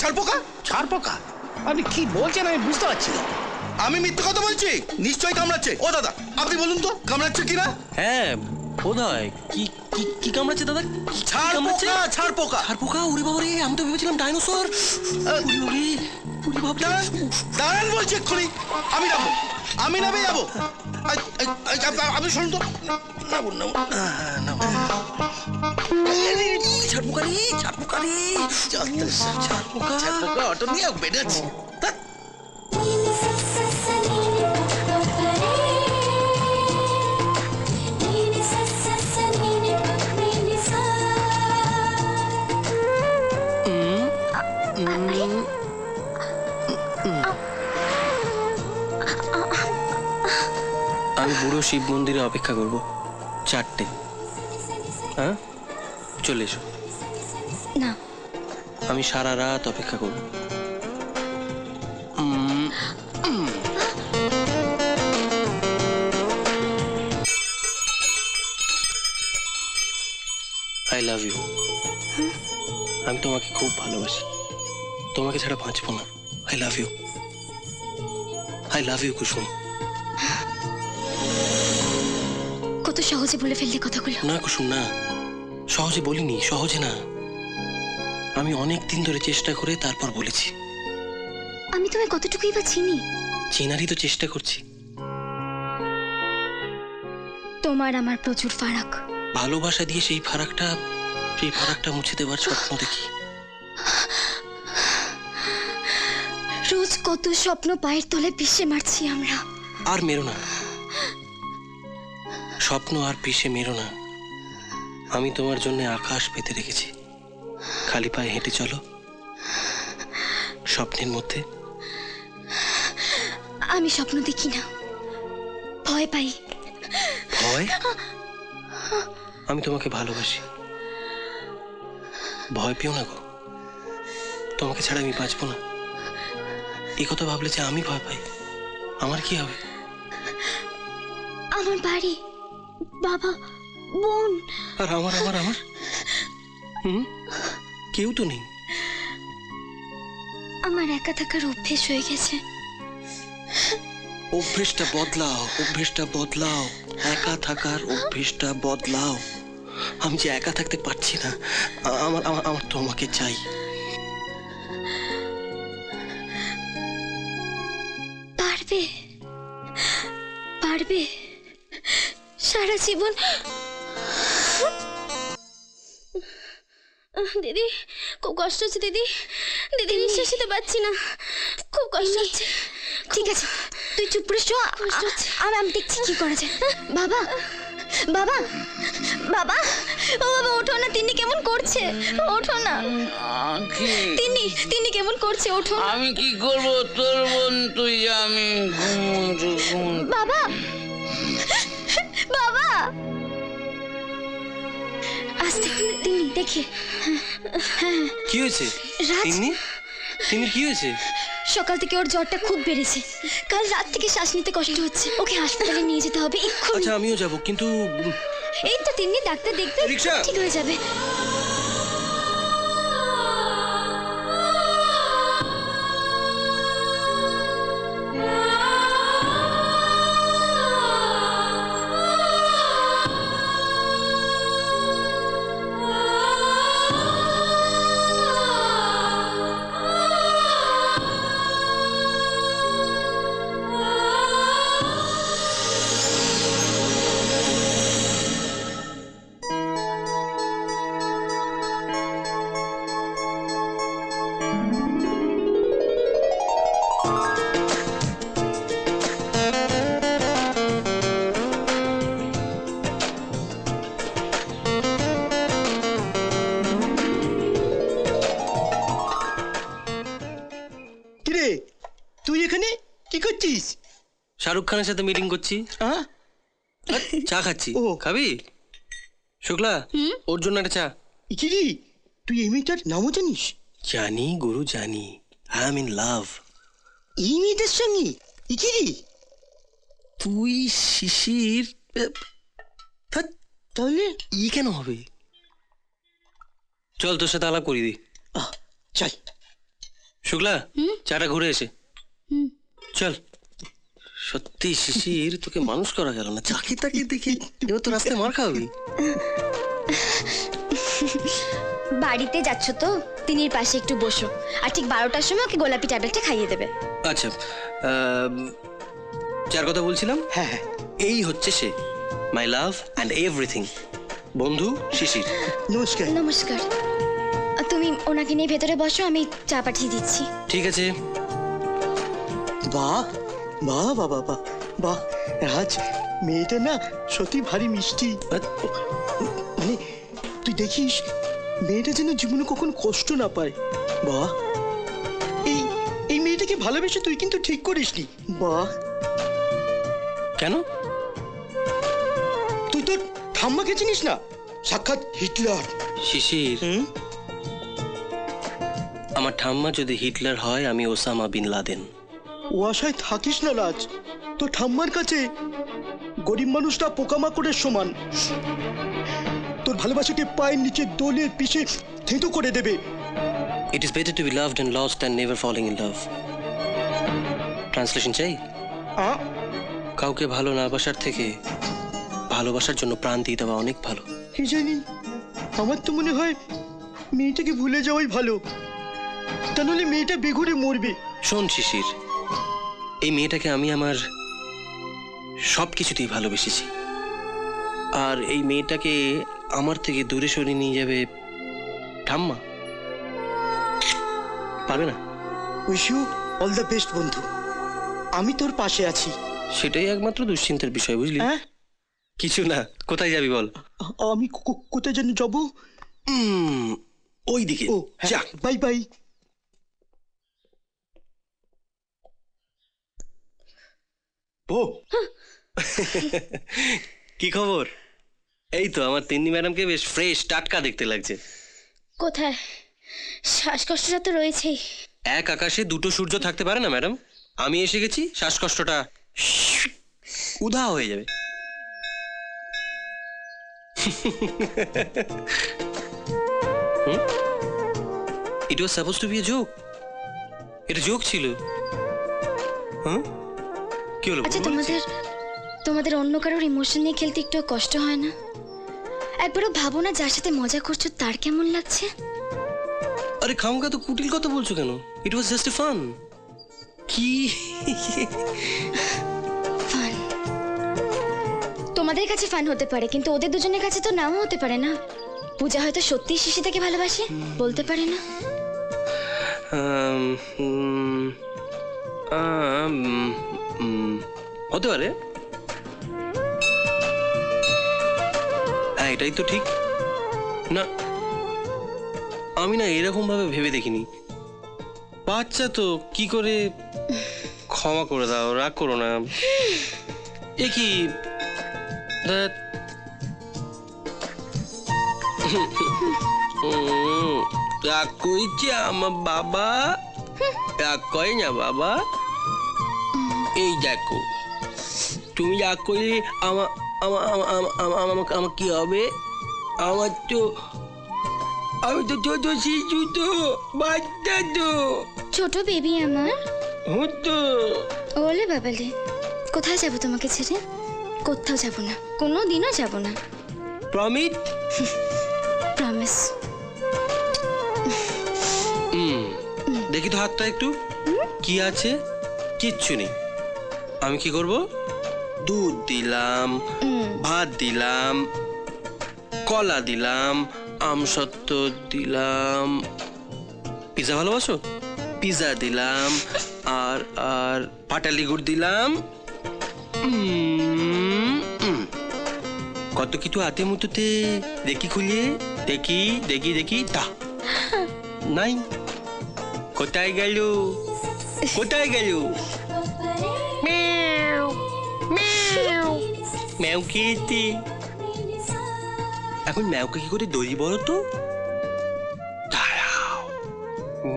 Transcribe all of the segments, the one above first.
ছাড়পোকা। ছাড়পোকা? আপনি কি বলছেন আমি বুঝতে পারছি না। আমি মিথ্যে কথা বলছি? নিশ্চয়ই কামড়াচ্ছে। ও দাদা, আপনি বলুন তো কামড়াচ্ছে কিনা? হ্যাঁ বোধহয়। কি কি কি কামড়াচ্ছে দাদা? ছাড়পোকা, ছাড়পোকা। ছাড়পোকা? ওরে বাবা রে, আমি তো ভেবেছিলাম ডাইনোসর। দাঁড়ান বলছি এক্ষুনি। আমি যাবো, আমি নামে যাবো। আপনি শুনুন তো। ছাড়পোকা রে, ছাড়পোকা রে, ছাড়পোকা। ছাড়পোকা অটো নিয়ে বেড়েছে। আমি বুড়ো শিব মন্দিরে অপেক্ষা করবো 4টে। হ্যাঁ, চলে এসো। না, আমি সারা রাত অপেক্ষা করবো। I love you. আমি তোমাকে খুব ভালোবাসি, তোমাকে ছাড়া বাঁচবো না। I love you, I love you Kusum. কত সহজে বলে ফেললে কথাগুলো। না কুসুম না, সহজে বলিনি, সহজে না। আমি অনেক দিন ধরে চেষ্টা করে তারপর বলেছি। আমি তোমায় কতটুকুই বা চিনি। চেনারই তো চেষ্টা করছি। তোমার আমার প্রচুর ফারাক। ভালোবাসা দিয়ে সেই ফারাকটা মুছে দেওয়ার স্বপ্ন দেখি। রোজ কত স্বপ্ন পায়ের তলে পিষে মারছি আমরা। আর মেরো না স্বপ্ন, আর পিষে মেরো না। আমি তোমার জন্য আকাশ পেতে রেখেছি। খালি পায়ে হেঁটে চলো স্বপ্নের মধ্যে। আমি স্বপ্ন দেখি না, ভয় পাই। ভয়? আমি তোমাকে ভালোবাসি, ভয় পেও না গো। তোমাকে ছাড়া আমি বাঁচবো না। এই কথা ভাবলে যে আমি ভয় পাই, আমার কি হবে? আমার বাড়ি, বাবা, বোন, আর আমার আমার আমার কেউ তো নেই। আমার একা থাকার অভ্যেস হয়ে গেছে। অভ্যেসটা বদলাও, অভ্যেসটা বদলাও। একা থাকার অভ্যেসটা বদলাও। আমি যে একা থাকতে পারছি না। আমার আমার আমার তোমাকে চাই। পারবে, পারবে সারা জীবন। দিদি খুব কষ্ট হচ্ছে। দিদি দিদি নিঃশ্বাস নিতে পারছি না, খুব কষ্ট হচ্ছে। ঠিক আছে, তুই চুপ করে শো, আমি দেখছি কি করা যায়। বাবা, বাবা, বাবা, ও বাবা ওঠো না। তিনি কেমন করছে, ওঠো না। তিনি কেমন করছে, ওঠো। আমি কি করবো? তোর বোন তুই, আমি বাবা, বাবা, আস্তে। তিনি দেখি। কি হয়েছে? রাজ, তিনি কি হয়েছে? সকাল থেকে ওর জ্বরটা খুব বেড়েছে। কাল রাত থেকে শ্বাস নিতে কষ্ট হচ্ছে। ওকে হাসপাতালে নিয়ে যেতে হবে এক্ষুনি। আচ্ছা আমিও যাব, কিন্তু এই তো তিনি ডাক্তার দেখবে, ঠিক হয়ে যাবে। তুই এখানে কি করছিস? শাহরুখ খানের সাথে মিটিং করছি। চা খাচ্ছি। খাবি? শুক্লা, ওর জন্য একটা চা। ইকিরি, তুই এই মেয়েটার নামও জানিস? জানি গুরু, জানি। I am in love. এই মেয়েটার সঙ্গে? ইকিরি, তুই শিশির। তাহলে ই কেন হবে? চল তোর সাথে আলাপ করি দি। চল। শুক্লা চাটা ঘুরে এসে চল। সত্যি শিশির, তোকে মানুষ করা গেল না। চাকি তাকি দেখি এবার তো রাস্তায় মার খাওয়াবি। বাড়িতে যাচ্ছ তো, তিনির পাশে একটু বসো, আর ঠিক 12টার সময় ওকে গোলাপি ট্যাবলেটটা খাইয়ে দেবে। আচ্ছা, যার কথা বলছিলাম, হ্যাঁ হ্যাঁ, এই হচ্ছে সে, মাই লাভ অ্যান্ড এভরিথিং, বন্ধু শিশির। নমস্কার। নমস্কার। তুমি ওনাকে নিয়ে ভেতরে বসো, আমি চা পাঠিয়ে দিচ্ছি। ঠিক আছে। বাহ বাহ বাহ বাহ বাহ বাহ, রাজ মেয়েটা না সত্যি ভারী মিষ্টি। মানে তুই দেখিস মেয়েটা যেন জীবনে কখনো কষ্ট না পায়। বাহ, এই এই মেয়েটাকে ভালোবেসে তুই কিন্তু ঠিক করিসনি। বাহ, কেন? তুই তোর ঠাম্মাকে চিনিস না? সাক্ষাৎ হিটলার। শিশির, আমার ঠাম্মা যদি হিটলার হয়, আমি ওসামা বিন লাদেন। ও আশায় থাকিস না রাজ, তোর ঠাম্মার কাছে গরিব মানুষটা পোকামাকড়ের সমান। তোর ভালোবাসাকে পায়ের নিচে দোলে পিষে থেঁতো করে দেবে। It is better to be loved and lost than never falling in love. Translation চাই? কাউকে ভালো না বাসার থেকে ভালোবাসার জন্য প্রাণ দিয়ে দেওয়া অনেক ভালো। কি জানি, আমার তো মনে হয় মেয়েটাকে ভুলে যাওয়াই ভালো, তা নাহলে মেয়েটা বেঘরে মরবে। শোন শিশির, এই মেয়েটাকে আমি আমার সব কিছুতেই ভালোবেসেছি, আর এই মেয়েটাকে আমার থেকে দূরে সরিয়ে নিয়ে যাবে ঠাম্মা। পারবে না। Wish you all the best বন্ধু, আমি তোর পাশে আছি। সেটাই একমাত্র দুশ্চিন্তার বিষয়, বুঝলি? হ্যাঁ, কিছু না। কোথায় যাবি বল? আমি কোথায় যেন যাবো। ওই দিকে। ও যা, বাই বাই। ও কি খবর? এই তো আমার তিন্নি ম্যাডামকে বেশ ফ্রেশ টাটকা দেখতে লাগছে। কোথায়? শ্বাসকষ্টটা তো রয়েছেই। এক আকাশে দুটো সূর্য থাকতে পারে না ম্যাডাম। আমি এসে গেছি, শ্বাসকষ্টটা উধা হয়ে যাবে। It was supposed to be a joke. এটা জোক ছিল। হ্যাঁ, কি হলো? আচ্ছা, ভুল বলেছি? তোমাদের অন্য কারোর ইমোশন নিয়ে খেলতে একটু কষ্ট হয় না? একবারও ভাবো না যার সাথে মজা করছো তার কেমন লাগছে? আরে খামকা তো কুটিল কথা বলছো কেন? ইট ওয়াজ জাস্ট এ ফান। কি ফান তোমাদের কাছে ফান হতে পারে, কিন্তু ওদের দুজনের কাছে তো নাও হতে পারে না। পূজা হয়তো সত্যিই শিশিরদাকে ভালোবাসে, বলতে পারে না। হতে পারে। হ্যাঁ, এটাই তো ঠিক না। আমি না এরকম ভাবে ভেবে দেখিনি। বাচ্চা তো, কি করে। ক্ষমা করে দাও, রাগ করো না। এ কি রাগ কইছে আমার বাবা? রাগ করে না বাবা। এই দেখো, তুমি রাগ করলে আমার আমার আমার কি হবে? আমার তো, আমি তো ছোট শিশু, তো বাচ্চা তো। ছোট বেবি আমার। হতো। ওলে বাবালে, কোথায় যাবো তোমাকে ছেড়ে? কোথাও যাবো না, কোনো দিনও যাবো না। প্রমিস? প্রমিস। দেখি তো হাতটা একটু, কি আছে? কিচ্ছু নেই। আমি কি করব? দুধ দিলাম, ভাত দিলাম, কলা দিলাম, আমসত্ত্ব দিলাম। পিজা ভালোবাসো? পিজা দিলাম, আর আর পাটালি গুড় দিলাম। কত কিছু হাতে মুঠোতে। দেখি খুলিয়ে, দেখি দেখি দেখি, তা নাই। কোথায় গেল? কোথায় গেল? ম্যাও খেয়েছি। এখন ম্যাওকে কি করে দড়ি বলো তো? দাঁড়াও।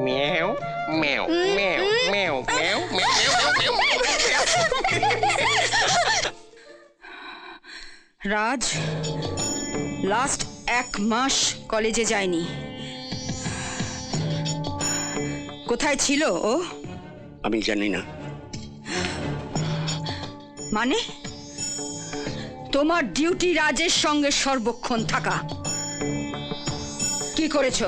ম্যাও ম্যাও ম্যাও ম্যাও ম্যাও ম্যাও। রাজ লাস্ট 1 মাস কলেজে যায়নি। কোথায় ছিল ও? আমি জানি না। মানে তোমার ডিউটি রাজের সঙ্গে সর্বক্ষণ থাকা। কি করেছো?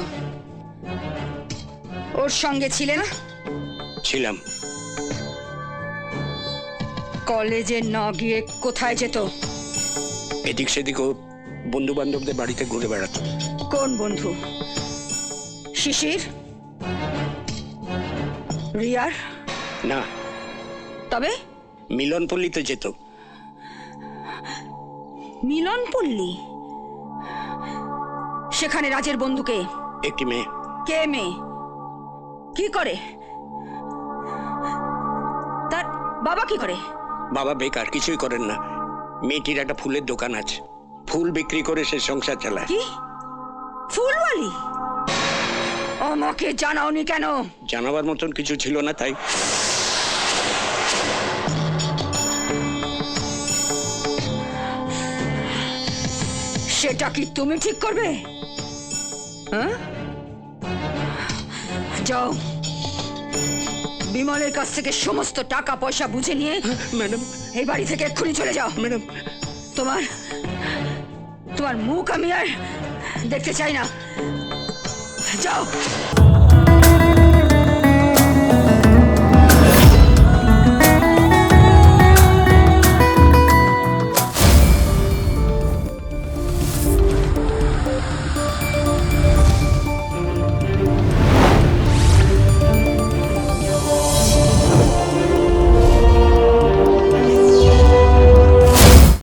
ওর সঙ্গে ছিলে না? ছিলাম। কলেজে না গিয়ে কোথায় যেত? এদিক সেদিক ও বন্ধু বান্ধবদের বাড়িতে ঘুরে বেড়াতো। কোন বন্ধু? শিশির? রিয়ার? না, তবে মিলনপল্লীতে যেত। মিলনপল্লী? সেখানে রাজের বন্ধুকে? একটি মেয়ে। কে মেয়ে? কি করে? তার বাবা কি করে? বাবা বেকার, কিছুই করেন না। মেয়েটির একটা ফুলের দোকান আছে, ফুল বিক্রি করে সে সংসার চালায়। কি ফুলওয়ালি? আমাকে জানাওনি কেন? জানাবার মতন কিছু ছিল না, তাই। সেটা কি তুমি ঠিক করবে? হ্যাঁ, যাও বিমলের কাছ থেকে সমস্ত টাকা পয়সা বুঝে নিয়ে ম্যাডাম, এই বাড়ি থেকে এক্ষুনি চলে যাও। ম্যাডাম, তোমার তোমার মুখ আমি আর দেখতে চাই না। যাও।